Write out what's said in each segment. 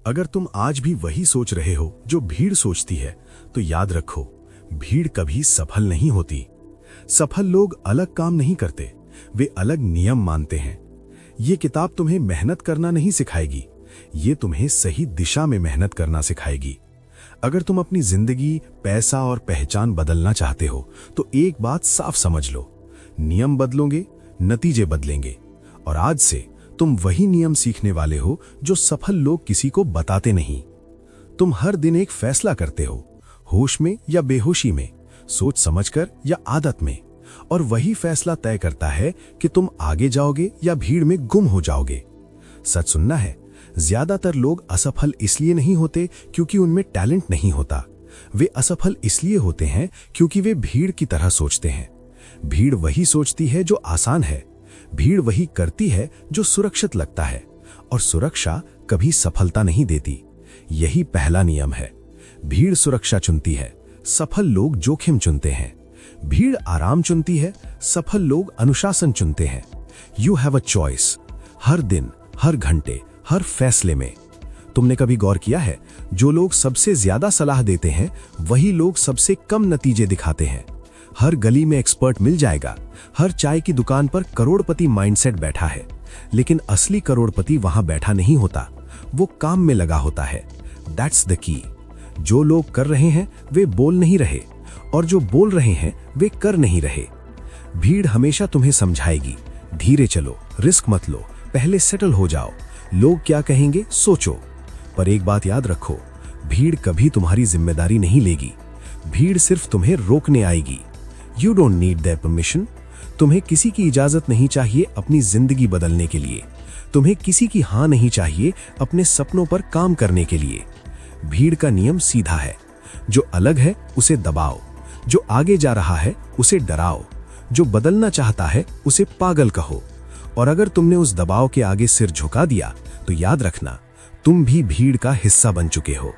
अगर तुम आज भी वही सोच रहे हो जो भीड़ सोचती है, तो याद रखो, भीड़ कभी सफल नहीं होती। सफल लोग अलग काम नहीं करते, वे अलग नियम मानते हैं। ये किताब तुम्हें मेहनत करना नहीं सिखाएगी, ये तुम्हें सही दिशा में मेहनत करना सिखाएगी। अगर तुम अपनी जिंदगी, पैसा और पहचान बदलना चाहते हो, तो एक बात साफ समझ लो, नियम बदलोगे, नतीजे बदलेंगे। और आज से तुम वही नियम सीखने वाले हो जो सफल लोग किसी को बताते नहीं। तुम हर दिन एक फैसला करते हो, होश में या बेहोशी में, सोच समझकर या आदत में, और वही फैसला तय करता है कि तुम आगे जाओगे या भीड़ में गुम हो जाओगे। सच सुनना है, ज्यादातर लोग असफल इसलिए नहीं होते क्योंकि उनमें टैलेंट नहीं होता। वे असफल इसलिए होते हैं क्योंकि वे भीड़ की तरह सोचते हैं। भीड़ वही सोचती है जो आसान है, भीड़ वही करती है जो सुरक्षित लगता है, और सुरक्षा कभी सफलता नहीं देती। यही पहला नियम है। भीड़ सुरक्षा चुनती है, सफल लोग जोखिम चुनते हैं। भीड़ आराम चुनती है, सफल लोग अनुशासन चुनते हैं। यू हैव अ चॉइस, हर दिन, हर घंटे, हर फैसले में। तुमने कभी गौर किया है, जो लोग सबसे ज्यादा सलाह देते हैं वही लोग सबसे कम नतीजे दिखाते हैं। हर गली में एक्सपर्ट मिल जाएगा, हर चाय की दुकान पर करोड़पति माइंडसेट बैठा है, लेकिन असली करोड़पति वहां बैठा नहीं होता, वो काम में लगा होता है। That's the key. जो लोग कर रहे हैं वे बोल नहीं रहे, और जो बोल रहे हैं वे कर नहीं रहे। भीड़ हमेशा तुम्हें समझाएगी, धीरे चलो, रिस्क मत लो, पहले सेटल हो जाओ, लोग क्या कहेंगे सोचो। पर एक बात याद रखो, भीड़ कभी तुम्हारी जिम्मेदारी नहीं लेगी, भीड़ सिर्फ तुम्हें रोकने आएगी। You don't need their permission. तुम्हें किसी की इजाजत नहीं चाहिए अपनी जिंदगी बदलने के लिए। तुम्हें किसी की हां नहीं चाहिए अपने सपनों पर काम करने के लिए। भीड़ का नियम सीधा है, जो अलग है उसे दबाओ, जो आगे जा रहा है उसे डराओ, जो बदलना चाहता है उसे पागल कहो। और अगर तुमने उस दबाव के आगे सिर झुका दिया, तो याद रखना, तुम भी भीड़ का हिस्सा बन चुके हो।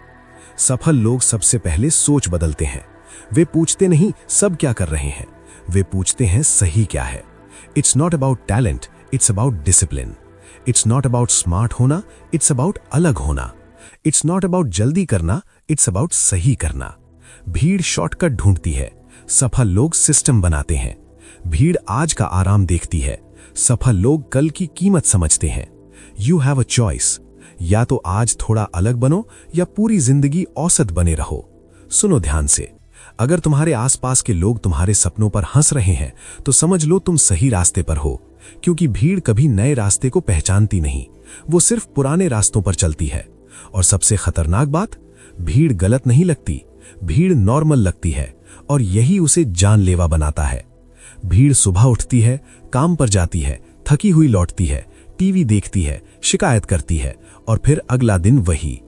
सफल लोग सबसे पहले सोच बदलते हैं। वे पूछते नहीं सब क्या कर रहे हैं, वे पूछते हैं सही क्या है। It's not about talent, it's about discipline. It's not about smart होना, इट्स अबाउट अलग होना। इट्स नॉट अबाउट जल्दी करना, इट्स अबाउट सही करना। भीड़ शॉर्टकट ढूंढती है, सफल लोग सिस्टम बनाते हैं। भीड़ आज का आराम देखती है, सफल लोग कल की कीमत समझते हैं। यू हैव अ चॉइस, या तो आज थोड़ा अलग बनो या पूरी जिंदगी औसत बने रहो। सुनो ध्यान से, अगर तुम्हारे आसपास के लोग तुम्हारे सपनों पर हंस रहे हैं, तो समझ लो तुम सही रास्ते पर हो, क्योंकि भीड़ कभी नए रास्ते को पहचानती नहीं, वो सिर्फ पुराने रास्तों पर चलती है। और सबसे खतरनाक बात, भीड़ गलत नहीं लगती, भीड़ नॉर्मल लगती है, और यही उसे जानलेवा बनाता है। भीड़ सुबह उठती है, काम पर जाती है, थकी हुई लौटती है, टीवी देखती है, शिकायत करती है, और फिर अगला दिन वही।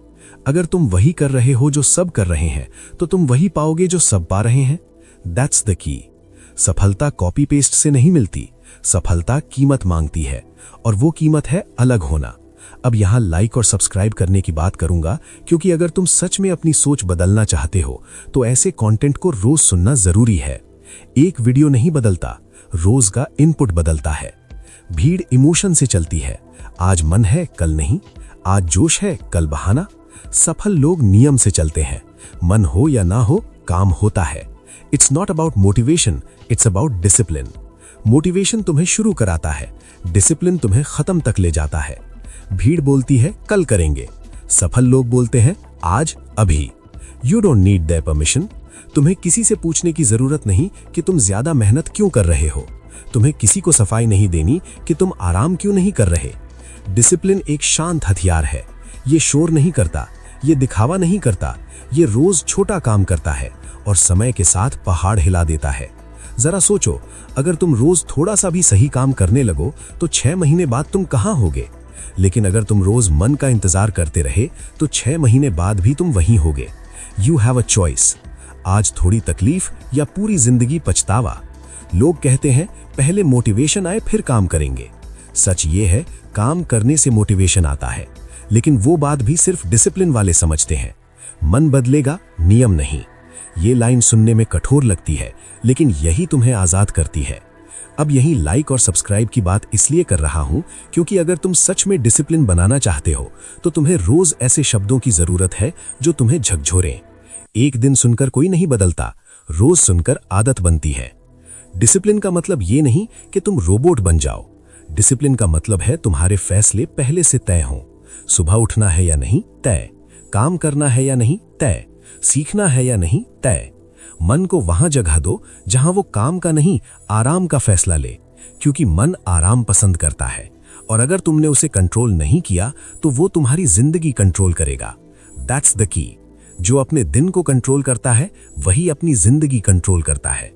अगर तुम वही कर रहे हो जो सब कर रहे हैं, तो तुम वही पाओगे जो सब पा रहे हैं। That's the key. सफलता कॉपी पेस्ट से नहीं मिलती, सफलता कीमत मांगती है, और वो कीमत है अलग होना। अब यहां लाइक और सब्सक्राइब करने की बात करूंगा, क्योंकि अगर तुम सच में अपनी सोच बदलना चाहते हो, तो ऐसे कंटेंट को रोज सुनना जरूरी है। एक वीडियो नहीं बदलता, रोज का इनपुट बदलता है। भीड़ इमोशन से चलती है, आज मन है कल नहीं, आज जोश है कल बहाना। सफल लोग नियम से चलते हैं, मन हो या ना हो काम होता है। It's not about motivation, it's about discipline. Motivation तुम्हें शुरू कराता है, डिसिप्लिन तुम्हें खत्म तक ले जाता है। भीड़ बोलती है कल करेंगे, सफल लोग बोलते हैं आज, अभी। You don't need their permission. तुम्हें किसी से पूछने की जरूरत नहीं कि तुम ज्यादा मेहनत क्यों कर रहे हो। तुम्हें किसी को सफाई नहीं देनी कि तुम आराम क्यों नहीं कर रहे। डिसिप्लिन एक शांत हथियार है, ये शोर नहीं करता, ये दिखावा नहीं करता, ये रोज छोटा काम करता है और समय के साथ पहाड़ हिला देता है। जरा सोचो, अगर तुम रोज थोड़ा सा भी सही काम करने लगो, तो 6 महीने बाद तुम कहां होगे। लेकिन अगर तुम रोज मन का इंतजार करते रहे, तो 6 महीने बाद भी तुम वहीं होगे। यू हैव अ चॉइस, आज थोड़ी तकलीफ या पूरी जिंदगी पछतावा। लोग कहते हैं पहले मोटिवेशन आए फिर काम करेंगे। सच ये है, काम करने से मोटिवेशन आता है, लेकिन वो बात भी सिर्फ डिसिप्लिन वाले समझते हैं। मन बदलेगा, नियम नहीं। ये लाइन सुनने में कठोर लगती है, लेकिन यही तुम्हें आजाद करती है। अब यही लाइक और सब्सक्राइब की बात इसलिए कर रहा हूं क्योंकि अगर तुम सच में डिसिप्लिन बनाना चाहते हो तो तुम्हें रोज ऐसे शब्दों की जरूरत है जो तुम्हें झकझोरें। एक दिन सुनकर कोई नहीं बदलता, रोज सुनकर आदत बनती है। डिसिप्लिन का मतलब ये नहीं कि तुम रोबोट बन जाओ। डिसिप्लिन का मतलब है तुम्हारे फैसले पहले से तय हों। सुबह उठना है या नहीं, तय। काम करना है या नहीं, तय। सीखना है या नहीं, तय। मन को वहां जगह दो जहां वो काम का नहीं, आराम का फैसला ले, क्योंकि मन आराम पसंद करता है और अगर तुमने उसे कंट्रोल नहीं किया तो वो तुम्हारी जिंदगी कंट्रोल करेगा। That's the key. जो अपने दिन को कंट्रोल करता है वही अपनी जिंदगी कंट्रोल करता है।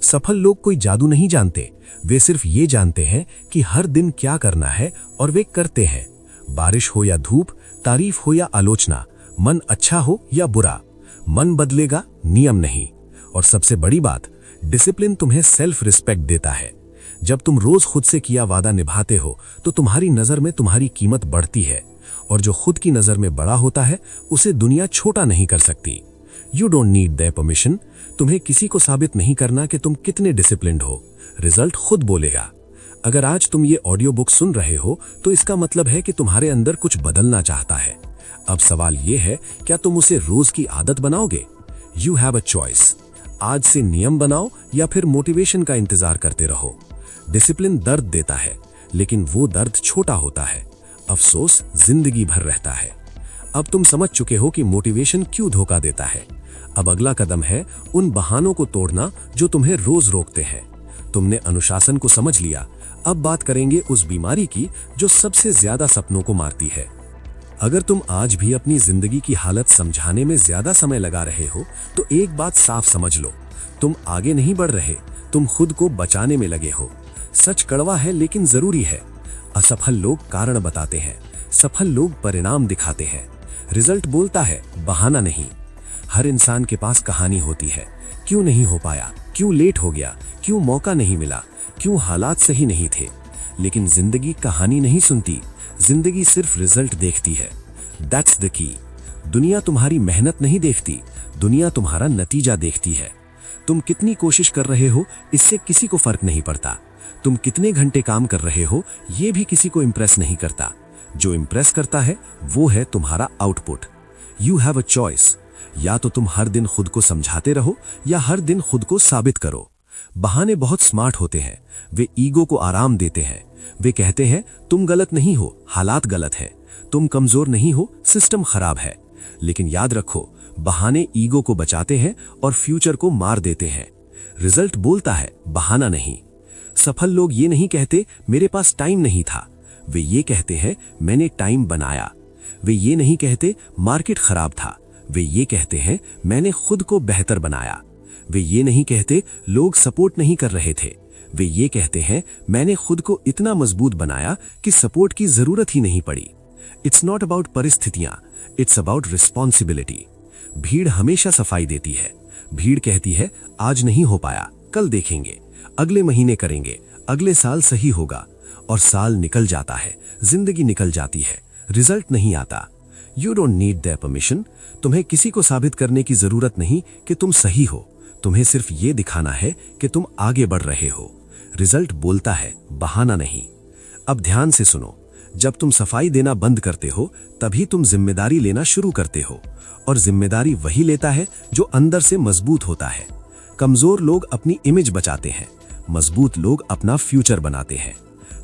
सफल लोग कोई जादू नहीं जानते, वे सिर्फ ये जानते हैं कि हर दिन क्या करना है और वे करते हैं। बारिश हो या धूप, तारीफ हो या आलोचना, मन अच्छा हो या बुरा, मन बदलेगा, नियम नहीं। और सबसे बड़ी बात, डिसिप्लिन तुम्हें सेल्फ रिस्पेक्ट देता है। जब तुम रोज खुद से किया वादा निभाते हो तो तुम्हारी नजर में तुम्हारी कीमत बढ़ती है और जो खुद की नजर में बड़ा होता है उसे दुनिया छोटा नहीं कर सकती। You don't need their permission. तुम्हें किसी को साबित नहीं करना कि तुम कितने डिसिप्लिन्ड हो, रिजल्ट खुद बोलेगा। अगर आज तुम ये ऑडियो बुक सुन रहे हो तो इसका मतलब है कि तुम्हारे अंदर कुछ बदलना चाहता है। अब सवाल यह है, क्या तुम उसे रोज की आदत बनाओगे? You have a choice. आज से नियम बनाओ या फिर मोटिवेशन का इंतजार करते रहो। डिसिप्लिन दर्द देता है, लेकिन वो दर्द छोटा होता है, अफसोस जिंदगी भर रहता है। अब तुम समझ चुके हो कि मोटिवेशन क्यों धोखा देता है। अब अगला कदम है उन बहानों को तोड़ना जो तुम्हें रोज रोकते हैं। तुमने अनुशासन को समझ लिया, अब बात करेंगे उस बीमारी की जो सबसे ज्यादा सपनों को मारती है। अगर तुम आज भी अपनी जिंदगी की हालत समझाने में ज्यादा समय लगा रहे हो तो एक बात साफ समझ लो, तुम आगे नहीं बढ़ रहे, तुम खुद को बचाने में लगे हो। सच कड़वा है लेकिन जरूरी है। असफल लोग कारण बताते हैं, सफल लोग परिणाम दिखाते हैं। रिजल्ट बोलता है, बहाना नहीं। हर इंसान के पास कहानी होती है, क्यों नहीं हो पाया, क्यों लेट हो गया, क्यों मौका नहीं मिला, क्यों हालात सही नहीं थे। लेकिन जिंदगी कहानी नहीं सुनती, जिंदगी सिर्फ रिजल्ट देखती है। That's the key. दुनिया तुम्हारी मेहनत नहीं देखती, दुनिया तुम्हारा नतीजा देखती है। तुम कितनी कोशिश कर रहे हो इससे किसी को फर्क नहीं पड़ता। तुम कितने घंटे काम कर रहे हो ये भी किसी को इंप्रेस नहीं करता। जो इंप्रेस करता है वो है तुम्हारा output. You have a choice. या तो तुम हर दिन खुद को समझाते रहो या हर दिन खुद को साबित करो। बहाने बहुत स्मार्ट होते हैं, वे ईगो को आराम देते हैं। वे कहते हैं तुम गलत नहीं हो, हालात गलत हैं। तुम कमजोर नहीं हो, सिस्टम खराब है। लेकिन याद रखो, बहाने ईगो को बचाते हैं और फ्यूचर को मार देते हैं। रिजल्ट बोलता है, बहाना नहीं। सफल लोग ये नहीं कहते मेरे पास टाइम नहीं था, वे ये कहते हैं मैंने टाइम बनाया। वे ये नहीं कहते मार्केट खराब था, वे ये कहते हैं मैंने खुद को बेहतर बनाया। वे ये नहीं कहते लोग सपोर्ट नहीं कर रहे थे, वे ये कहते हैं मैंने खुद को इतना मजबूत बनाया कि सपोर्ट की जरूरत ही नहीं पड़ी। इट्स नॉट अबाउट परिस्थितियां, इट्स अबाउट रिस्पॉन्सिबिलिटी। भीड़ हमेशा सफाई देती है। भीड़ कहती है आज नहीं हो पाया, कल देखेंगे, अगले महीने करेंगे, अगले साल सही होगा। और साल निकल जाता है, जिंदगी निकल जाती है, रिजल्ट नहीं आता। You don't need their permission. तुम्हें किसी को साबित करने की जरूरत नहीं कि तुम सही हो, तुम्हें सिर्फ ये दिखाना है कि तुम आगे बढ़ रहे हो। रिजल्ट बोलता है, बहाना नहीं। अब ध्यान से सुनो, जब तुम सफाई देना बंद करते हो तभी तुम जिम्मेदारी लेना शुरू करते हो, और जिम्मेदारी वही लेता है जो अंदर से मजबूत होता है। कमजोर लोग अपनी इमेज बचाते हैं, मजबूत लोग अपना फ्यूचर बनाते हैं।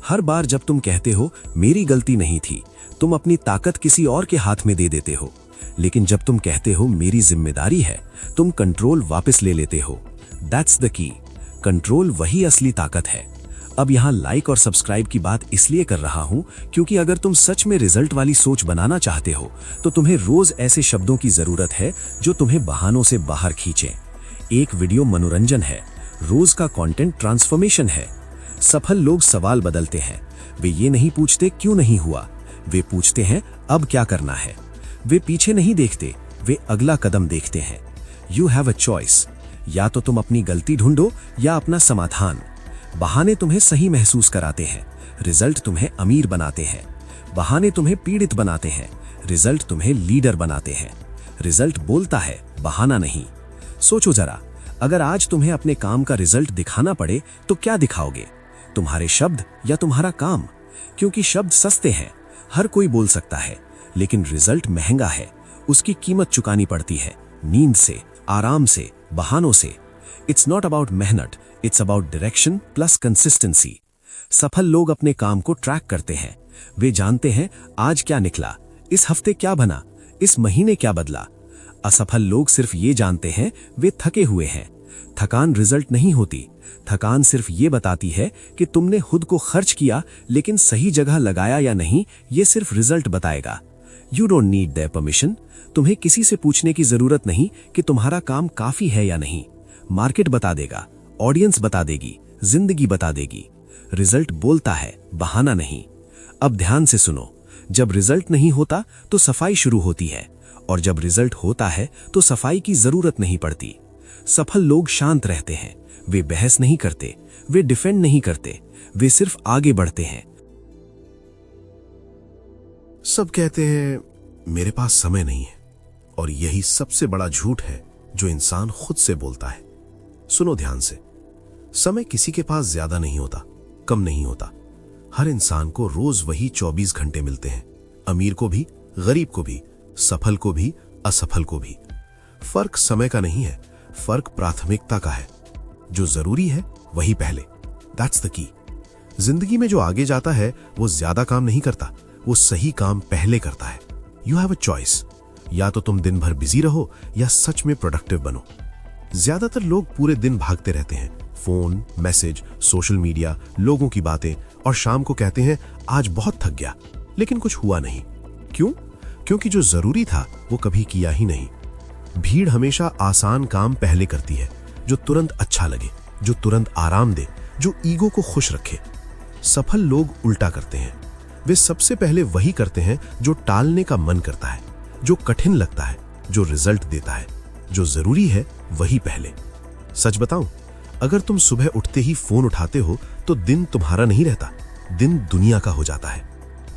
हर बार जब तुम कहते हो मेरी गलती नहीं थी, तुम अपनी ताकत किसी और के हाथ में दे देते हो। लेकिन जब तुम कहते हो मेरी जिम्मेदारी है, तुम कंट्रोल वापस ले लेते हो। That's the key. कंट्रोल वही असली ताकत है। अब यहाँ लाइक और सब्सक्राइब की बात इसलिए कर रहा हूँ क्योंकि अगर तुम सच में रिजल्ट वाली सोच बनाना चाहते हो तो तुम्हें रोज ऐसे शब्दों की जरूरत है जो तुम्हें बहानों से बाहर खींचे। एक वीडियो मनोरंजन है, रोज का कंटेंट ट्रांसफॉर्मेशन है। सफल लोग सवाल बदलते हैं, वे ये नहीं पूछते क्यों नहीं हुआ, वे पूछते हैं अब क्या करना है। वे पीछे नहीं देखते, वे अगला कदम देखते हैं। You have a choice. या तो तुम अपनी गलती ढूंढो या अपना समाधान। बहाने तुम्हें सही महसूस कराते हैं, रिजल्ट तुम्हें अमीर बनाते हैं। बहाने तुम्हें पीड़ित बनाते हैं, रिजल्ट तुम्हें लीडर बनाते हैं। रिजल्ट बोलता है, बहाना नहीं। सोचो जरा, अगर आज तुम्हें अपने काम का रिजल्ट दिखाना पड़े तो क्या दिखाओगे? तुम्हारे शब्द या तुम्हारा काम? क्योंकि शब्द सस्ते हैं, हर कोई बोल सकता है, लेकिन रिजल्ट महंगा है। उसकी कीमत चुकानी पड़ती है, नींद से, आराम से, बहानों से। इट्स नॉट अबाउट मेहनत, it's about direction plus consistency. सफल लोग अपने काम को ट्रैक करते हैं। वे जानते हैं आज क्या निकला, इस हफ्ते क्या बना, इस महीने क्या बदला। असफल लोग सिर्फ ये जानते हैं वे थके हुए हैं। थकान रिजल्ट नहीं होती, थकान सिर्फ ये बताती है कि तुमने खुद को खर्च किया, लेकिन सही जगह लगाया या नहीं, ये सिर्फ रिजल्ट बताएगा। You don't need their permission. तुम्हें किसी से पूछने की जरूरत नहीं कि तुम्हारा काम काफी है या नहीं। मार्केट बता देगा, ऑडियंस बता देगी, जिंदगी बता देगी। रिजल्ट बोलता है, बहाना नहीं। अब ध्यान से सुनो, जब रिजल्ट नहीं होता तो सफाई शुरू होती है, और जब रिजल्ट होता है तो सफाई की जरूरत नहीं पड़ती। सफल लोग शांत रहते हैं, वे बहस नहीं करते, वे डिफेंड नहीं करते, वे सिर्फ आगे बढ़ते हैं। सब कहते हैं मेरे पास समय नहीं है, और यही सबसे बड़ा झूठ है जो इंसान खुद से बोलता है। सुनो ध्यान से, समय किसी के पास ज्यादा नहीं होता, कम नहीं होता। हर इंसान को रोज वही 24 घंटे मिलते हैं, अमीर को भी, गरीब को भी, सफल को भी, असफल को भी। फर्क समय का नहीं है, फर्क प्राथमिकता का है। जो जरूरी है वही पहले। That's the key. जिंदगी में जो आगे जाता है वो ज्यादा काम नहीं करता, वो सही काम पहले करता है। यू हैव अ चॉइस, या तो तुम दिन भर बिजी रहो या सच में प्रोडक्टिव बनो। ज्यादातर लोग पूरे दिन भागते रहते हैं, फोन, मैसेज, सोशल मीडिया, लोगों की बातें, और शाम को कहते हैं आज बहुत थक गया, लेकिन कुछ हुआ नहीं। क्यों? क्योंकि जो जरूरी था वो कभी किया ही नहीं। भीड़ हमेशा आसान काम पहले करती है, जो तुरंत अच्छा लगे, जो तुरंत आराम दे, जो ईगो को खुश रखे। सफल लोग उल्टा करते हैं। वे सबसे पहले वही करते हैं जो टालने का मन करता है, जो कठिन लगता है, जो रिजल्ट देता है। जो जरूरी है वही पहले। सच बताऊं, अगर तुम सुबह उठते ही फोन उठाते हो तो दिन तुम्हारा नहीं रहता, दिन दुनिया का हो जाता है।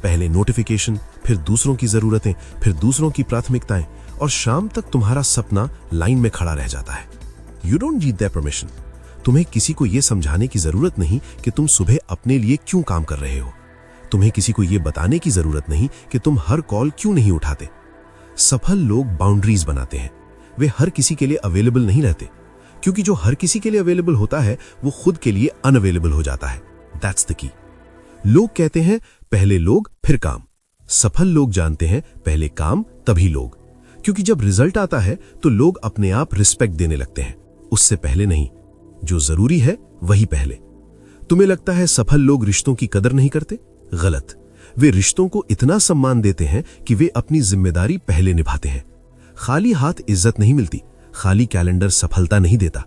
पहले नोटिफिकेशन, फिर दूसरों की जरूरतें, फिर दूसरों की प्राथमिकताएं, और शाम तक तुम्हारा सपना लाइन में खड़ा रह जाता है। You don't need their permission. तुम्हें किसी को यह समझाने की जरूरत नहीं कि तुम सुबह अपने लिए क्यों काम कर रहे हो। तुम्हें किसी को यह बताने की जरूरत नहीं कि तुम हर कॉल क्यों नहीं उठाते। सफल लोग बाउंड्रीज बनाते हैं। वे हर किसी के लिए अवेलेबल नहीं रहते, क्योंकि जो हर किसी के लिए अवेलेबल होता है वो खुद के लिए अनअवेलेबल हो जाता है। That's the key. लोग कहते हैं पहले लोग फिर काम। सफल लोग जानते हैं पहले काम तभी लोग, क्योंकि जब रिजल्ट आता है तो लोग अपने आप रिस्पेक्ट देने लगते हैं, उससे पहले नहीं। जो जरूरी है वही पहले। तुम्हें लगता है सफल लोग रिश्तों की कदर नहीं करते? गलत। वे रिश्तों को इतना सम्मान देते हैं कि वे अपनी जिम्मेदारी पहले निभाते हैं। खाली हाथ इज्जत नहीं मिलती, खाली कैलेंडर सफलता नहीं देता।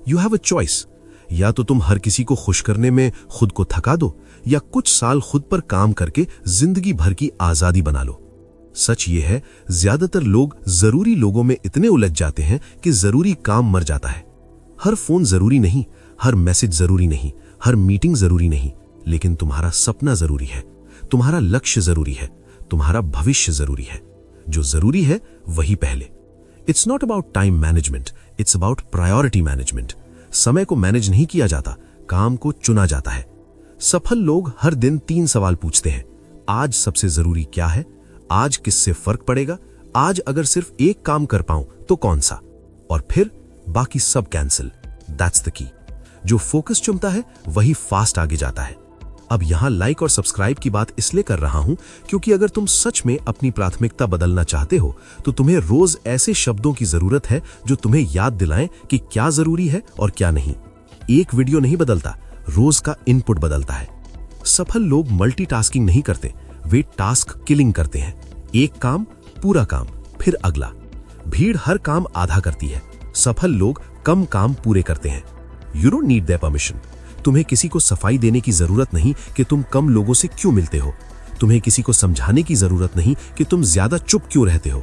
यू हैव अ चॉइस, या तो तुम हर किसी को खुश करने में खुद को थका दो, या कुछ साल खुद पर काम करके जिंदगी भर की आजादी बना लो। सच ये है, ज्यादातर लोग जरूरी लोगों में इतने उलझ जाते हैं कि जरूरी काम मर जाता है। हर फोन जरूरी नहीं, हर मैसेज जरूरी नहीं, हर मीटिंग जरूरी नहीं, लेकिन तुम्हारा सपना जरूरी है, तुम्हारा लक्ष्य जरूरी है, तुम्हारा भविष्य जरूरी है। जो जरूरी है वही पहले। It's not about time management, it's about priority management. समय को मैनेज नहीं किया जाता, काम को चुना जाता है। सफल लोग हर दिन 3 सवाल पूछते हैं। आज सबसे जरूरी क्या है? आज किससे फर्क पड़ेगा? आज अगर सिर्फ एक काम कर पाऊं तो कौन सा? और फिर बाकी सब कैंसिल। That's the key. जो फोकस चुनता है वही फास्ट आगे जाता है। अब यहां लाइक और सब्सक्राइब की बात इसलिए कर रहा हूं क्योंकि अगर तुम सच में अपनी प्राथमिकता बदलना चाहते हो तो तुम्हें रोज ऐसे शब्दों की जरूरत है जो तुम्हें याद दिलाएं कि क्या जरूरी है और क्या नहीं। एक वीडियो नहीं बदलता, रोज का इनपुट बदलता है। सफल लोग मल्टीटास्किंग नहीं करते, वे टास्क किलिंग करते हैं। एक काम, पूरा काम, फिर अगला। भीड़ हर काम आधा करती है, सफल लोग कम काम पूरे करते हैं। You don't need their permission. तुम्हें किसी को सफाई देने की जरूरत नहीं कि तुम कम लोगों से क्यों मिलते हो। तुम्हें किसी को समझाने की जरूरत नहीं कि तुम ज्यादा चुप क्यों रहते हो,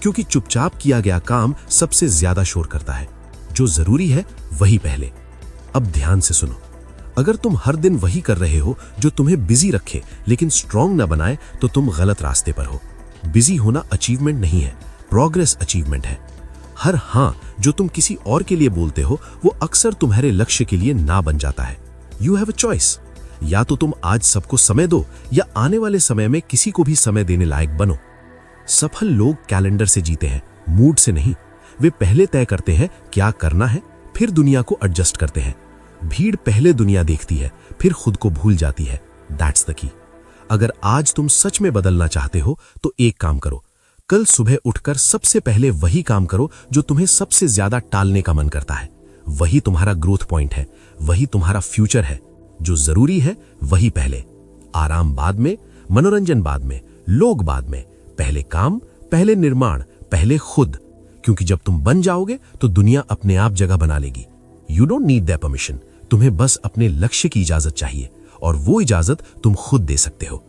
क्योंकि चुपचाप किया गया काम सबसे ज्यादा शोर करता है। जो जरूरी है वही पहले। अब ध्यान से सुनो, अगर तुम हर दिन वही कर रहे हो जो तुम्हें बिजी रखे लेकिन स्ट्रांग ना बनाए तो तुम गलत रास्ते पर हो। बिजी होना अचीवमेंट नहीं है, प्रोग्रेस अचीवमेंट है। हर हाँ जो तुम किसी और के लिए बोलते हो वो अक्सर तुम्हारे लक्ष्य के लिए ना बन जाता है। You have a choice. या तो तुम आज सबको समय दो या आने वाले समय में किसी को भी समय देने लायक बनो। सफल लोग कैलेंडर से जीते हैं, मूड से नहीं। वे पहले तय करते हैं क्या करना है, फिर दुनिया को एडजस्ट करते हैं। भीड़ पहले दुनिया देखती है, फिर खुद को भूल जाती है। That's the key. अगर आज तुम सच में बदलना चाहते हो तो एक काम करो, कल सुबह उठकर सबसे पहले वही काम करो जो तुम्हें सबसे ज्यादा टालने का मन करता है। वही तुम्हारा ग्रोथ पॉइंट है, वही तुम्हारा फ्यूचर है। जो जरूरी है वही पहले। आराम बाद में, मनोरंजन बाद में, लोग बाद में। पहले काम, पहले निर्माण, पहले खुद। क्योंकि जब तुम बन जाओगे तो दुनिया अपने आप जगह बना लेगी। You don't need their permission. तुम्हें बस अपने लक्ष्य की इजाजत चाहिए, और वो इजाजत तुम खुद दे सकते हो।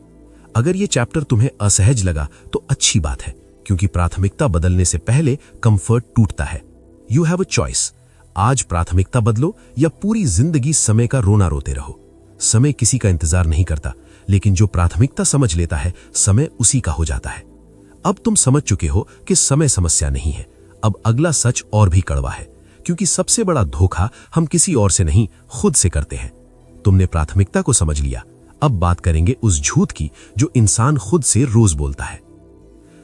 अगर ये चैप्टर तुम्हें असहज लगा तो अच्छी बात है, क्योंकि प्राथमिकता बदलने से पहले कंफर्ट टूटता है। You have a choice. आज प्राथमिकता बदलो या पूरी जिंदगी समय का रोना रोते रहो। समय किसी का इंतजार नहीं करता, लेकिन जो प्राथमिकता समझ लेता है समय उसी का हो जाता है। अब तुम समझ चुके हो कि समय समस्या नहीं है। अब अगला सच और भी कड़वा है, क्योंकि सबसे बड़ा धोखा हम किसी और से नहीं, खुद से करते हैं। तुमने प्राथमिकता को समझ लिया। अब बात करेंगे उस झूठ की जो इंसान खुद से रोज बोलता है।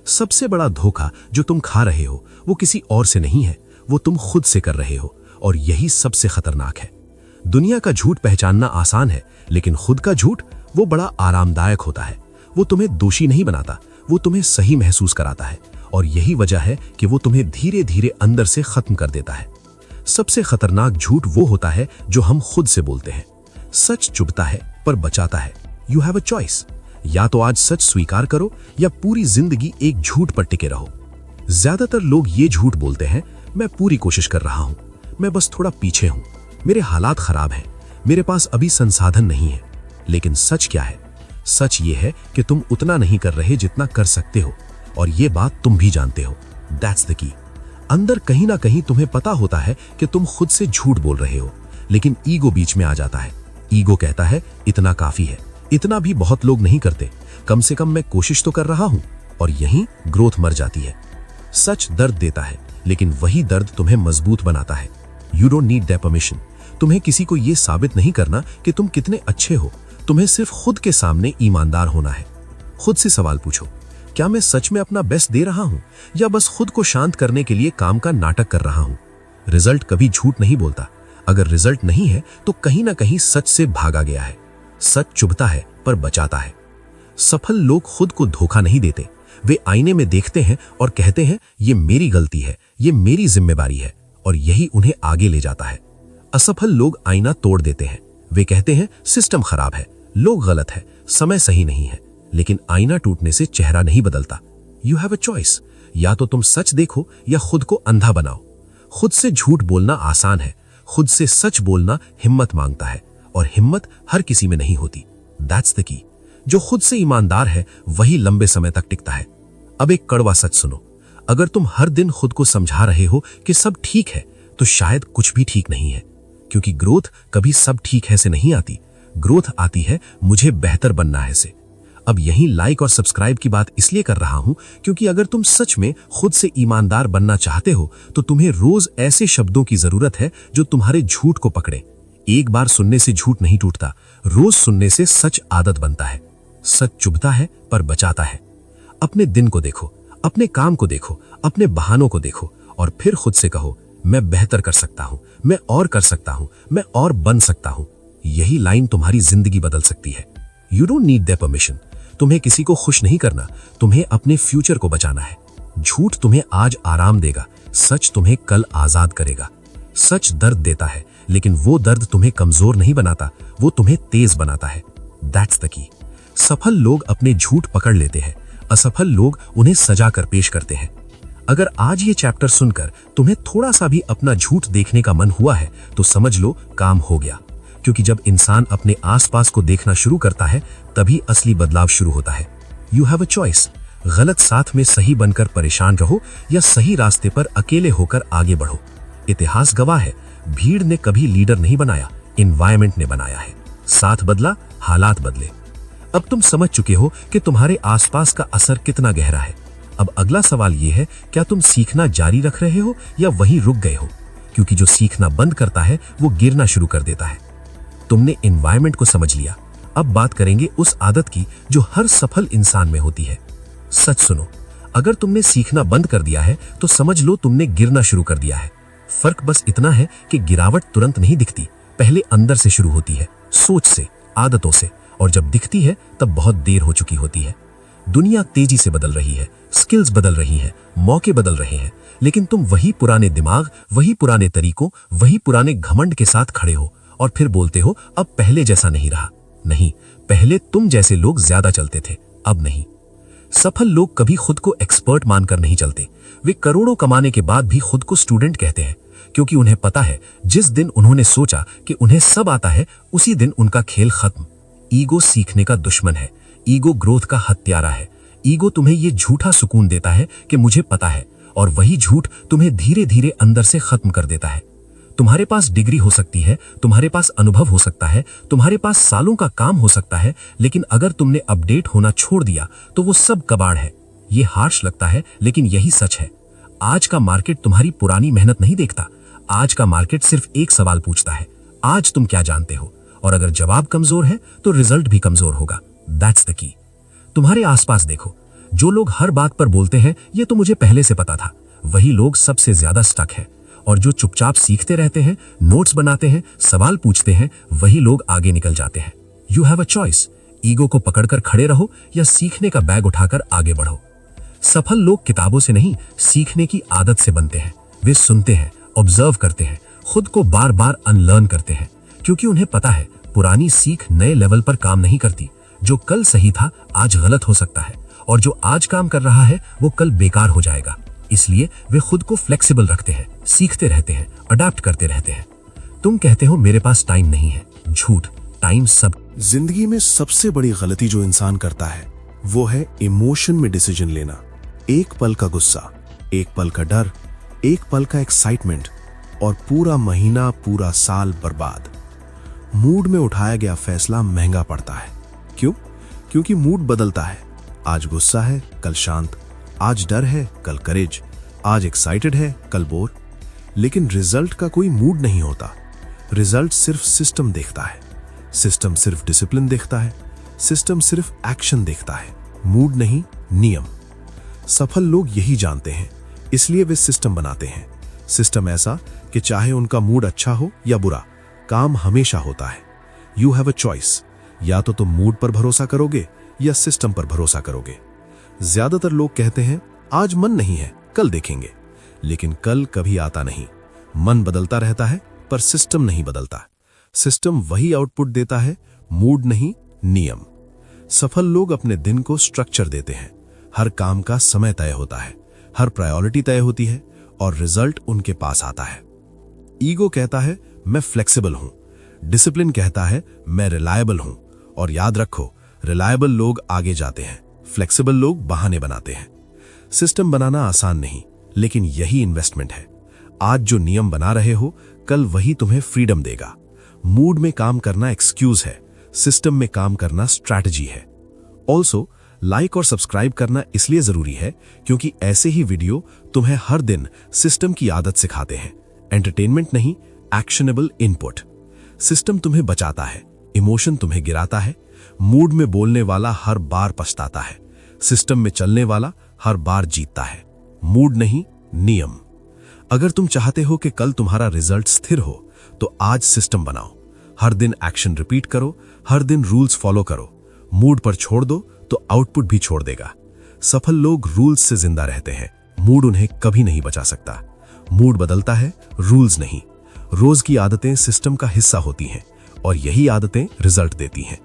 सबसे बड़ा धोखा जो तुम खा रहे हो वो किसी और से नहीं है, वो तुम खुद से कर रहे हो, और यही सबसे खतरनाक है। दुनिया का झूठ पहचानना आसान है, लेकिन खुद का झूठ वो बड़ा आरामदायक होता है। वो तुम्हें दोषी नहीं बनाता, वो तुम्हें सही महसूस कराता है, और यही वजह है कि वो तुम्हें धीरे धीरे अंदर से खत्म कर देता है। सबसे खतरनाक झूठ वो होता है जो हम खुद से बोलते हैं। सच चुभता है पर बचाता है। You have a choice. या तो आज सच स्वीकार करो या पूरी जिंदगी एक झूठ पर टिके रहो। ज्यादातर लोग ये झूठ बोलते हैं, मैं पूरी कोशिश कर रहा हूं, मैं बस थोड़ा पीछे हूं, मेरे हालात खराब हैं, मेरे पास अभी संसाधन नहीं है। लेकिन सच क्या है? सच ये है कि तुम उतना नहीं कर रहे जितना कर सकते हो, और ये बात तुम भी जानते हो। That's the key. अंदर कहीं ना कहीं तुम्हें पता होता है कि तुम खुद से झूठ बोल रहे हो, लेकिन ईगो बीच में आ जाता है। ईगो कहता है इतना काफी है, इतना भी बहुत लोग नहीं करते, कम से कम मैं कोशिश तो कर रहा हूं, और यहीं ग्रोथ मर जाती है। सच दर्द देता है, लेकिन वही दर्द तुम्हें मजबूत बनाता है। You don't need their permission. तुम्हें किसी को यह साबित नहीं करना कि तुम कितने अच्छे हो, तुम्हें सिर्फ खुद के सामने ईमानदार होना है। खुद से सवाल पूछो, क्या मैं सच में अपना बेस्ट दे रहा हूं, या बस खुद को शांत करने के लिए काम का नाटक कर रहा हूं? रिजल्ट कभी झूठ नहीं बोलता। अगर रिजल्ट नहीं है तो कहीं ना कहीं सच से भागा गया है। सच चुभता है पर बचाता है। सफल लोग खुद को धोखा नहीं देते। वे आईने में देखते हैं और कहते हैं ये मेरी गलती है, ये मेरी जिम्मेदारी है, और यही उन्हें आगे ले जाता है। असफल लोग आईना तोड़ देते हैं। वे कहते हैं सिस्टम खराब है, लोग गलत है, समय सही नहीं है। लेकिन आईना टूटने से चेहरा नहीं बदलता। You have a choice. या तो तुम सच देखो या खुद को अंधा बनाओ। खुद से झूठ बोलना आसान है, खुद से सच बोलना हिम्मत मांगता है, और हिम्मत हर किसी में नहीं होती। That's the key. जो खुद से ईमानदार है वही लंबे समय तक टिकता है। अब एक कड़वा सच सुनो, अगर तुम हर दिन खुद को समझा रहे हो कि सब ठीक है, तो शायद कुछ भी ठीक नहीं है। क्योंकि ग्रोथ कभी सब ठीक है से नहीं आती, ग्रोथ आती है मुझे बेहतर बनना है से। अब यही लाइक और सब्सक्राइब की बात इसलिए कर रहा हूं क्योंकि अगर तुम सच में खुद से ईमानदार बनना चाहते हो तो तुम्हें रोज ऐसे शब्दों की जरूरत है जो तुम्हारे झूठ को पकड़े। एक बार सुनने से झूठ नहीं टूटता, रोज सुनने से सच आदत बनता है। सच चुभता है पर बचाता है। अपने दिन को देखो, अपने काम को देखो, अपने बहानों को देखो, और फिर खुद से कहो मैं बेहतर कर सकता हूं, मैं और कर सकता हूं, मैं और बन सकता हूं। यही लाइन तुम्हारी जिंदगी बदल सकती है। You don't need their permission. तुम्हें किसी को खुश नहीं करना, तुम्हें अपने फ्यूचर को बचाना है। झूठ तुम्हें आज आराम देगा, सच तुम्हें कल आजाद करेगा। सच दर्द देता है, लेकिन वो दर्द तुम्हें कमजोर नहीं बनाता, वो तुम्हें तेज बनाता है। That's the key. सफल लोग अपने झूठ पकड़ लेते हैं, असफल लोग उन्हें सजा कर पेश करते हैं। अगर आज ये चैप्टर सुनकर तुम्हें थोड़ा सा भी अपना झूठ देखने का मन हुआ है तो समझ लो काम हो गया। क्योंकि जब इंसान अपने आसपास को देखना शुरू करता है तभी असली बदलाव शुरू होता है। You have a choice. गलत साथ में सही बनकर परेशान रहो या सही रास्ते पर अकेले होकर आगे बढ़ो। इतिहास गवाह है, भीड़ ने कभी लीडर नहीं बनाया, एनवायरनमेंट ने बनाया है। साथ बदला, हालात बदले। अब तुम समझ चुके हो कि तुम्हारे आसपास का असर कितना गहरा है। अब अगला सवाल यह है, क्या तुम सीखना जारी रख रहे हो या वहीं रुक गए हो? क्योंकि जो सीखना बंद करता है वो गिरना शुरू कर देता है। तुमने एनवायरनमेंट को समझ लिया, अब बात करेंगे उस आदत की जो हर सफल इंसान में होती है। सच सुनो, अगर तुमने सीखना बंद कर दिया है तो समझ लो तुमने गिरना शुरू कर दिया है। फर्क बस इतना है कि गिरावट तुरंत नहीं दिखती, पहले अंदर से शुरू होती है, सोच से, आदतों से, और जब दिखती है तब बहुत देर हो चुकी होती है। दुनिया तेजी से बदल रही है, स्किल्स बदल रही हैं, मौके बदल रहे हैं, लेकिन तुम वही पुराने दिमाग, वही पुराने तरीकों, वही पुराने घमंड के साथ खड़े हो और फिर बोलते हो अब पहले जैसा नहीं रहा। नहीं, पहले तुम जैसे लोग ज्यादा चलते थे, अब नहीं। सफल लोग कभी खुद को एक्सपर्ट मानकर नहीं चलते। वे करोड़ों कमाने के बाद भी खुद को स्टूडेंट कहते हैं, क्योंकि उन्हें पता है जिस दिन उन्होंने सोचा कि उन्हें सब आता है, उसी दिन उनका खेल खत्म। ईगो सीखने का दुश्मन है, ईगो ग्रोथ का हत्यारा है। ईगो तुम्हें यह झूठा सुकून देता है कि मुझे पता है, और वही झूठ तुम्हें धीरे धीरे अंदर से खत्म कर देता है। तुम्हारे पास डिग्री हो सकती है, तुम्हारे पास अनुभव हो सकता है, तुम्हारे पास सालों का काम हो सकता है, लेकिन अगर तुमने अपडेट होना छोड़ दिया तो वो सब कबाड़ है। ये हार्श लगता है, लेकिन यही सच है। आज का मार्केट तुम्हारी पुरानी मेहनत नहीं देखता। आज का मार्केट सिर्फ एक सवाल पूछता है, आज तुम क्या जानते हो? और अगर जवाब कमजोर है तो रिजल्ट भी कमजोर होगा। That's the key. तुम्हारे आसपास देखो, जो लोग हर बात पर बोलते हैं ये तो मुझे पहले से पता था, वही लोग सबसे ज्यादा स्टक है। और जो चुपचाप सीखते रहते हैं, नोट्स बनाते हैं, सवाल पूछते हैं, वही लोग आगे निकल जाते हैं। You have a choice, ego को पकड़कर खड़े रहो या सीखने का बैग उठाकर आगे बढ़ो। सफल लोग किताबों से नहीं, सीखने की आदत से बनते हैं। वे सुनते हैं, ऑब्जर्व करते हैं, खुद को बार बार अनलर्न करते हैं, क्योंकि उन्हें पता है पुरानी सीख नए लेवल पर काम नहीं करती। जो कल सही था आज गलत हो सकता है, और जो आज काम कर रहा है वो कल बेकार हो जाएगा। इसलिए वे खुद को फ्लेक्सिबल रखते हैं, सीखते रहते हैं, अडैप्ट करते रहते हैं। तुम कहते हो मेरे पास टाइम नहीं है, झूठ। टाइम सब। जिंदगी में सबसे बड़ी गलती जो इंसान करता है वो है इमोशन में डिसीजन लेना। एक पल का गुस्सा, एक पल का डर, एक पल का एक्साइटमेंट, और पूरा महीना, पूरा साल बर्बाद। मूड में उठाया गया फैसला महंगा पड़ता है। क्यों? क्योंकि मूड बदलता है। आज गुस्सा है, कल शांत। आज डर है, कल करेज। आज एक्साइटेड है, कल बोर। लेकिन रिजल्ट का कोई मूड नहीं होता। रिजल्ट सिर्फ सिस्टम देखता है। सिस्टम सिर्फ डिसिप्लिन देखता है। सिस्टम सिर्फ एक्शन देखता है, मूड नहीं, नियम। सफल लोग यही जानते हैं, इसलिए वे सिस्टम बनाते हैं। सिस्टम ऐसा कि चाहे उनका मूड अच्छा हो या बुरा, काम हमेशा होता है। यू हैव अ चॉइस, या तो तुम मूड पर भरोसा करोगे या सिस्टम पर भरोसा करोगे। ज्यादातर लोग कहते हैं आज मन नहीं है, कल देखेंगे, लेकिन कल कभी आता नहीं। मन बदलता रहता है पर सिस्टम नहीं बदलता। सिस्टम वही आउटपुट देता है, मूड नहीं, नियम। सफल लोग अपने दिन को स्ट्रक्चर देते हैं। हर काम का समय तय होता है, हर प्रायोरिटी तय होती है, और रिजल्ट उनके पास आता है। ईगो कहता है मैं फ्लेक्सिबल हूं, डिसिप्लिन कहता है मैं रिलायबल हूं। और याद रखो, रिलायबल लोग आगे जाते हैं, फ्लेक्सिबल लोग बहाने बनाते हैं। सिस्टम बनाना आसान नहीं, लेकिन यही इन्वेस्टमेंट है। आज जो नियम बना रहे हो, कल वही तुम्हें फ्रीडम देगा। मूड में काम करना एक्सक्यूज है, सिस्टम में काम करना स्ट्रैटेजी है। ऑल्सो लाइक और सब्सक्राइब करना इसलिए जरूरी है क्योंकि ऐसे ही वीडियो तुम्हें हर दिन सिस्टम की आदत सिखाते हैं। एंटरटेनमेंट नहीं, एक्शनेबल इनपुट। सिस्टम तुम्हें बचाता है, इमोशन तुम्हें गिराता है। मूड में बोलने वाला हर बार पछताता है, सिस्टम में चलने वाला हर बार जीतता है। मूड नहीं, नियम। अगर तुम चाहते हो कि कल तुम्हारा रिजल्ट स्थिर हो, तो आज सिस्टम बनाओ। हर दिन एक्शन रिपीट करो, हर दिन रूल्स फॉलो करो। मूड पर छोड़ दो तो आउटपुट भी छोड़ देगा। सफल लोग रूल्स से जिंदा रहते हैं, मूड उन्हें कभी नहीं बचा सकता। मूड बदलता है, रूल्स नहीं। रोज की आदतें सिस्टम का हिस्सा होती हैं, और यही आदतें रिजल्ट देती हैं।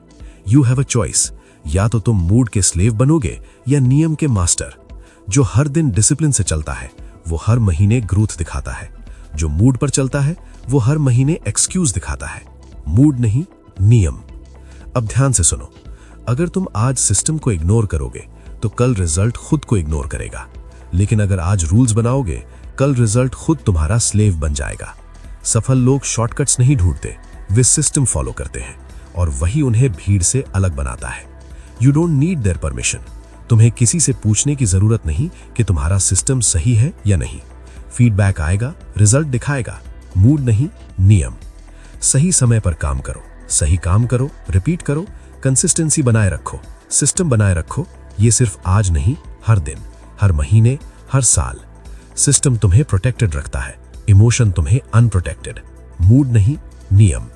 यू हैव अ चॉइस, या तो तुम मूड के स्लेव बनोगे या नियम के मास्टर। जो हर दिन डिसिप्लिन से चलता है वो हर महीने ग्रोथ दिखाता है। जो मूड पर चलता है वो हर महीने एक्सक्यूज दिखाता है। मूड नहीं, नियम। अब ध्यान से सुनो, अगर तुम आज सिस्टम को इग्नोर करोगे तो कल रिजल्ट खुद को इग्नोर करेगा। लेकिन अगर आज रूल्स बनाओगे, कल रिजल्ट खुद तुम्हारा स्लेव बन जाएगा। सफल लोग शॉर्टकट्स नहीं ढूंढते, वे सिस्टम फॉलो करते हैं, और वही उन्हें भीड़ से अलग बनाता है। You don't need their permission, तुम्हें किसी से पूछने की जरूरत नहीं कि तुम्हारा सिस्टम सही है या नहीं। फीडबैक आएगा, रिजल्ट दिखाएगा, मूड नहीं, नियम। सही समय पर काम करो, सही काम करो, रिपीट करो, कंसिस्टेंसी बनाए रखो, सिस्टम बनाए रखो। ये सिर्फ आज नहीं, हर दिन, हर महीने, हर साल। सिस्टम तुम्हें प्रोटेक्टेड रखता है, इमोशन तुम्हें अनप्रोटेक्टेड। मूड नहीं, नियम।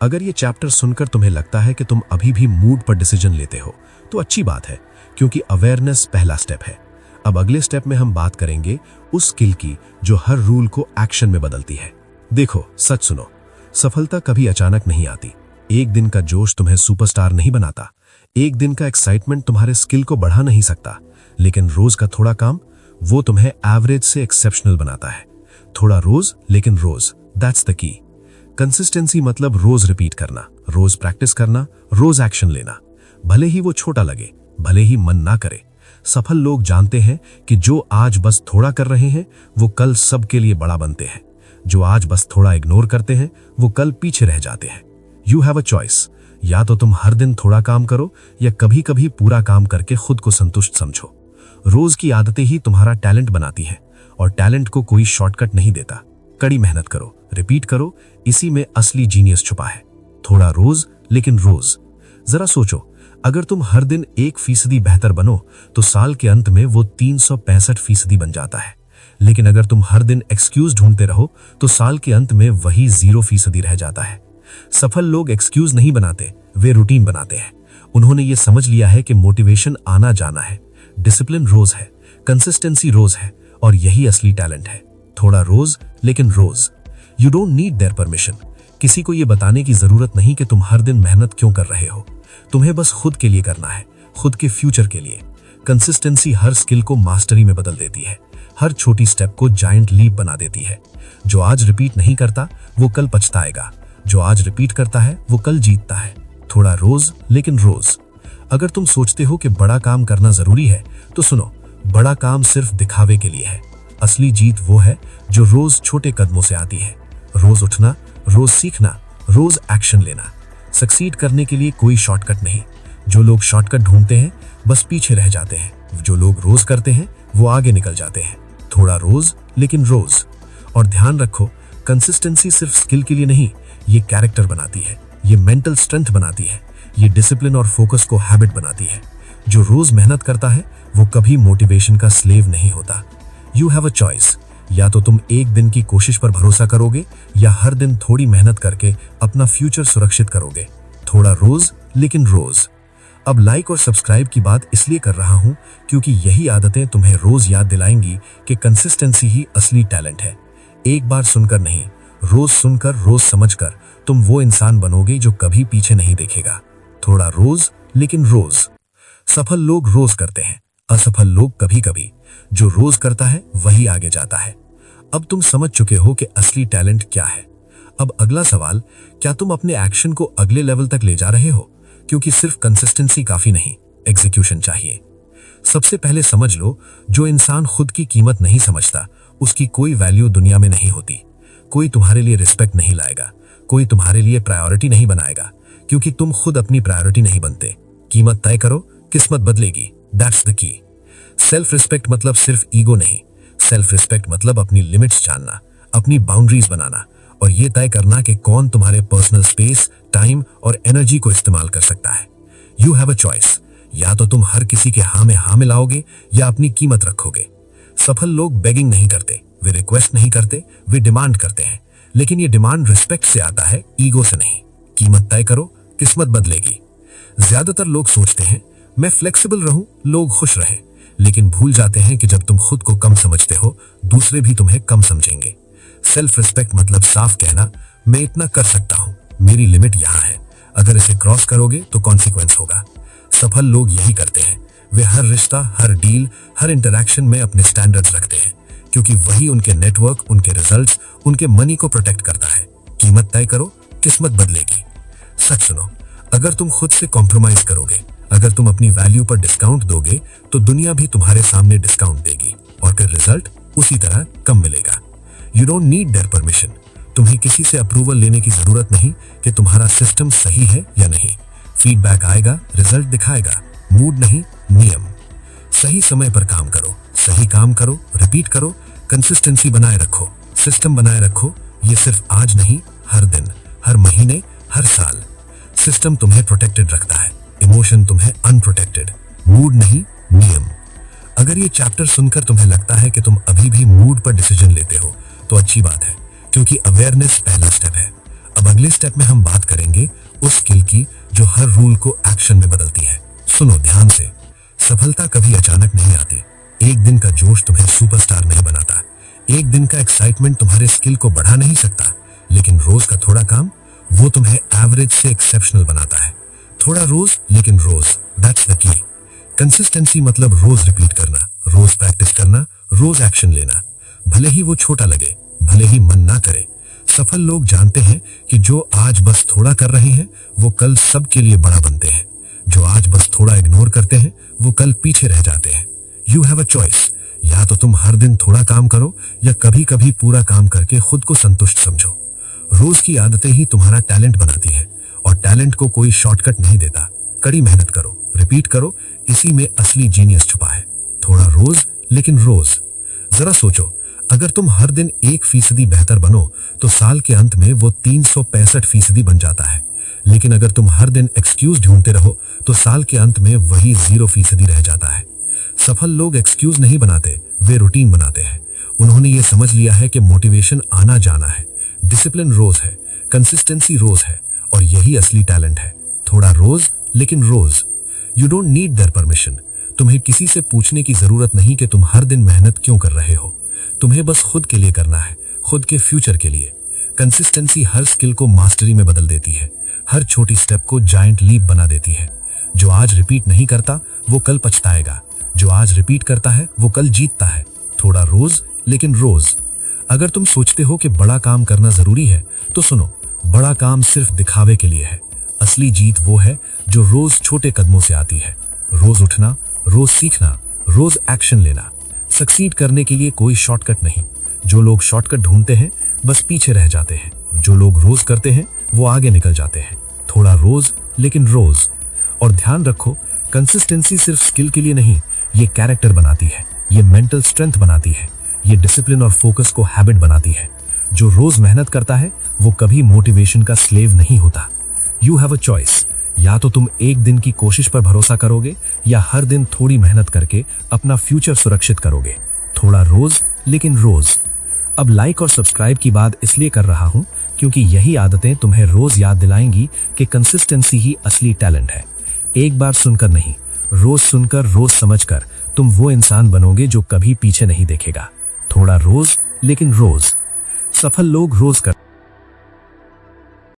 अगर ये चैप्टर सुनकर तुम्हें लगता है कि तुम अभी भी मूड पर डिसीजन लेते हो तो अच्छी बात है, क्योंकि अवेयरनेस पहला स्टेप है। अब अगले स्टेप में हम बात करेंगे उस स्किल की जो हर रूल को एक्शन में बदलती है। देखो, सच सुनो, सफलता कभी अचानक नहीं आती। एक दिन का जोश तुम्हें सुपरस्टार नहीं बनाता, एक दिन का एक्साइटमेंट तुम्हारे स्किल को बढ़ा नहीं सकता, लेकिन रोज का थोड़ा काम वो तुम्हें एवरेज से एक्सेप्शनल बनाता है। थोड़ा रोज, लेकिन रोज, दैट्स द की। कंसिस्टेंसी मतलब रोज रिपीट करना, रोज प्रैक्टिस करना, रोज एक्शन लेना, भले ही वो छोटा लगे, भले ही मन ना करे। सफल लोग जानते हैं कि जो आज बस थोड़ा कर रहे हैं वो कल सबके लिए बड़ा बनते हैं। जो आज बस थोड़ा इग्नोर करते हैं वो कल पीछे रह जाते हैं। यू हैव अ चॉइस, या तो तुम हर दिन थोड़ा काम करो या कभी कभी पूरा काम करके खुद को संतुष्ट समझो। रोज की आदतें ही तुम्हारा टैलेंट बनाती है, और टैलेंट को कोई शॉर्टकट नहीं देता। कड़ी मेहनत करो, रिपीट करो, इसी में असली जीनियस छुपा है। थोड़ा रोज, लेकिन रोज। जरा सोचो, अगर तुम हर दिन 1% बेहतर बनो तो साल के अंत में वो 365% बन जाता है। लेकिन अगर तुम हर दिन एक्सक्यूज ढूंढते रहो तो साल के अंत में वही 0% रह जाता है। सफल लोग एक्सक्यूज नहीं बनाते, वे रूटीन बनाते हैं। उन्होंने ये समझ लिया है कि मोटिवेशन आना जाना है, डिसिप्लिन रोज है, कंसिस्टेंसी रोज है, और यही असली टैलेंट है। थोड़ा रोज, लेकिन रोज। You don't need their permission. किसी को ये बताने की जरूरत नहीं कि तुम हर दिन मेहनत क्यों कर रहे हो। तुम्हें बस खुद के लिए करना है, खुद के फ्यूचर के लिए। कंसिस्टेंसी हर स्किल को मास्टरी में बदल देती है, हर छोटी स्टेप को जायंट लीप बना देती है। जो आज रिपीट नहीं करता वो कल पछताएगा, जो आज रिपीट करता है वो कल जीतता है। थोड़ा रोज, लेकिन रोज। अगर तुम सोचते हो कि बड़ा काम करना जरूरी है तो सुनो, बड़ा काम सिर्फ दिखावे के लिए है। असली जीत वो है जो रोज छोटे कदमों से आती है। रोज उठना, रोज सीखना, रोज एक्शन लेना। सक्सीड करने के लिए कोई शॉर्टकट नहीं। जो लोग शॉर्टकट ढूंढते हैं बस पीछे रह जाते हैं, जो लोग रोज करते हैं वो आगे निकल जाते हैं। थोड़ा रोज, लेकिन रोज। और ध्यान रखो, कंसिस्टेंसी सिर्फ स्किल के लिए नहीं, ये कैरेक्टर बनाती है, ये मेंटल स्ट्रेंथ बनाती है, ये डिसिप्लिन और फोकस को हैबिट बनाती है। जो रोज मेहनत करता है वो कभी मोटिवेशन का स्लेव नहीं होता। यू हैव अ चॉइस, या तो तुम एक दिन की कोशिश पर भरोसा करोगे या हर दिन थोड़ी मेहनत करके अपना फ्यूचर सुरक्षित करोगे। थोड़ा रोज, लेकिन रोज। अब लाइक और सब्सक्राइब की बात इसलिए कर रहा हूं क्योंकि यही आदतें तुम्हें रोज याद दिलाएंगी कि कंसिस्टेंसी ही असली टैलेंट है। एक बार सुनकर नहीं, रोज सुनकर, रोज समझकर तुम वो इंसान बनोगे जो कभी पीछे नहीं देखेगा। थोड़ा रोज, लेकिन रोज। सफल लोग रोज करते हैं, असफल लोग कभी कभी। जो रोज करता है वही आगे जाता है। अब तुम समझ चुके हो कि असली टैलेंट क्या है। अब अगला सवाल, क्या तुम अपने एक्शन को अगले लेवल तक ले जा रहे हो? क्योंकि सिर्फ कंसिस्टेंसी काफी नहीं, एग्जीक्यूशन चाहिए। सबसे पहले समझ लो, जो इंसान खुद की कीमत नहीं समझता उसकी कोई वैल्यू दुनिया में नहीं होती। कोई तुम्हारे लिए रिस्पेक्ट नहीं लाएगा, कोई तुम्हारे लिए प्रायोरिटी नहीं बनाएगा, क्योंकि तुम खुद अपनी प्रायोरिटी नहीं बनते। कीमत तय करो, किस्मत बदलेगी। That's the key. Self respect मतलब सिर्फ ईगो नहीं, सेल्फ रिस्पेक्ट मतलब अपनी लिमिट्स जानना, अपनी बाउंड्रीज बनाना, और ये तय करना कि कौन तुम्हारे पर्सनल स्पेस, टाइम और एनर्जी को इस्तेमाल कर सकता है। यू हैव अ चॉइस, या तो तुम हर किसी के हाँ में हाँ मिलाओगे या अपनी कीमत रखोगे। सफल लोग बेगिंग नहीं करते, वे रिक्वेस्ट नहीं करते, वे डिमांड करते हैं। लेकिन ये डिमांड रिस्पेक्ट से आता है, ईगो से नहीं। कीमत तय करो, किस्मत बदलेगी। ज्यादातर लोग सोचते हैं मैं फ्लेक्सिबल रहूं, लोग खुश रहे, लेकिन भूल जाते हैं कि जब तुम खुद को कम समझते हो दूसरे भी तुम्हें कम समझेंगे। सेल्फ रिस्पेक्ट मतलब साफ कहना, मैं इतना कर सकता हूं, मेरी लिमिट यहां है, अगर इसे क्रॉस करोगे तो कॉन्सिक्वेंस होगा। सफल लोग यही करते हैं, वे हर रिश्ता, हर डील, हर इंटरैक्शन में अपने स्टैंडर्ड्स रखते हैं, क्योंकि वही उनके नेटवर्क, उनके रिजल्ट्स, उनके मनी को प्रोटेक्ट करता है। कीमत तय करो, किस्मत बदलेगी। सच सुनो, अगर तुम खुद से कॉम्प्रोमाइज करोगे, अगर तुम अपनी वैल्यू पर डिस्काउंट दोगे तो दुनिया भी तुम्हारे सामने डिस्काउंट देगी, और फिर रिजल्ट उसी तरह कम मिलेगा। You don't need their permission. तुम्हें किसी से अप्रूवल लेने की जरूरत नहीं कि तुम्हारा सिस्टम सही है या नहीं। फीडबैक आएगा, रिजल्ट दिखाएगा, मूड नहीं, नियम। सही समय पर काम करो, सही काम करो, रिपीट करो, कंसिस्टेंसी बनाए रखो, सिस्टम बनाए रखो। ये सिर्फ आज नहीं, हर दिन, हर महीने, हर साल। सिस्टम तुम्हें प्रोटेक्टेड रखता है, इमोशन तुम्हें अनप्रोटेक्टेड। मूड नहीं, नियम। अगर ये चैप्टर सुनकर तुम्हें लगता है कि तुम अभी भी मूड पर डिसीजन लेते हो तो अच्छी बात है, क्योंकि अवेयरनेस पहला स्टेप है। अब अगले स्टेप में हम बात करेंगे उस स्किल की जो हर रूल को एक्शन में बदलती है। सुनो ध्यान से, सफलता कभी अचानक नहीं आती। एक दिन का जोश तुम्हें सुपरस्टार नहीं बनाता, एक दिन का एक्साइटमेंट तुम्हारे स्किल को बढ़ा नहीं सकता, लेकिन रोज का थोड़ा काम वो तुम्हें एवरेज से एक्सेप्शनल बनाता है। थोड़ा रोज लेकिन रोज, दैट्स द की। कंसिस्टेंसी मतलब रोज रिपीट करना, रोज प्रैक्टिस करना, रोज एक्शन लेना, भले ही वो छोटा लगे, भले ही मन ना करे। सफल लोग जानते हैं कि जो आज बस थोड़ा कर रहे हैं वो कल सबके लिए बड़ा बनते हैं। जो आज बस थोड़ा इग्नोर करते हैं वो कल पीछे रह जाते हैं। यू हैव अ चॉइस, या तो तुम हर दिन थोड़ा काम करो या कभी कभी पूरा काम करके खुद को संतुष्ट समझो। रोज की आदतें ही तुम्हारा टैलेंट बनाती हैं, और टैलेंट को कोई शॉर्टकट नहीं देता। कड़ी मेहनत करो, रिपीट करो, इसी में असली जीनियस छुपा है। थोड़ा रोज लेकिन रोज। जरा सोचो, अगर तुम हर दिन 1% बेहतर बनो तो साल के अंत में वो 365% बन जाता है। लेकिन अगर तुम हर दिन एक्सक्यूज ढूंढते रहो तो साल के अंत में वही 0% रह जाता है। सफल लोग एक्सक्यूज नहीं बनाते, वे रूटीन बनाते हैं। उन्होंने ये समझ लिया है कि मोटिवेशन आना जाना है, डिसिप्लिन रोज है, कंसिस्टेंसी रोज है, और यही असली टैलेंट है। थोड़ा रोज लेकिन रोज। You don't need their permission. तुम्हें किसी से पूछने की जरूरत नहीं कि तुम हर दिन मेहनत क्यों कर रहे हो। तुम्हें बस खुद के लिए करना है, खुद के फ्यूचर के लिए। कंसिस्टेंसी हर स्किल को मास्टरी में बदल देती है, हर छोटी स्टेप को जायंट लीप बना देती है। जो आज रिपीट नहीं करता वो कल पछताएगा, जो आज रिपीट करता है वो कल जीतता है। थोड़ा रोज लेकिन रोज। अगर तुम सोचते हो कि बड़ा काम करना जरूरी है तो सुनो, बड़ा काम सिर्फ दिखावे के लिए है। असली जीत वो है जो रोज छोटे कदमों से आती है। रोज उठना, रोज सीखना, रोज एक्शन लेना। सक्सीड करने के लिए कोई शॉर्टकट नहीं। जो लोग शॉर्टकट ढूंढते हैं बस पीछे रह जाते हैं, जो लोग रोज करते हैं वो आगे निकल जाते हैं। थोड़ा रोज लेकिन रोज। और ध्यान रखो, कंसिस्टेंसी सिर्फ स्किल के लिए नहीं, ये कैरेक्टर बनाती है, ये मेंटल स्ट्रेंथ बनाती है, ये डिसिप्लिन और फोकस को हैबिट बनाती है। जो रोज मेहनत करता है वो कभी मोटिवेशन का स्लेव नहीं होता। यू हैव अ चॉइस, या तो तुम एक दिन की कोशिश पर भरोसा करोगे या हर दिन थोड़ी मेहनत करके अपना फ्यूचर सुरक्षित करोगे। थोड़ा रोज लेकिन रोज। अब लाइक और सब्सक्राइब की बात इसलिए कर रहा हूं क्योंकि यही आदतें तुम्हें रोज याद दिलाएंगी कि कंसिस्टेंसी ही असली टैलेंट है। एक बार सुनकर नहीं, रोज सुनकर, रोज समझकर तुम वो इंसान बनोगे जो कभी पीछे नहीं देखेगा। थोड़ा रोज लेकिन रोज। सफल लोग रोज कर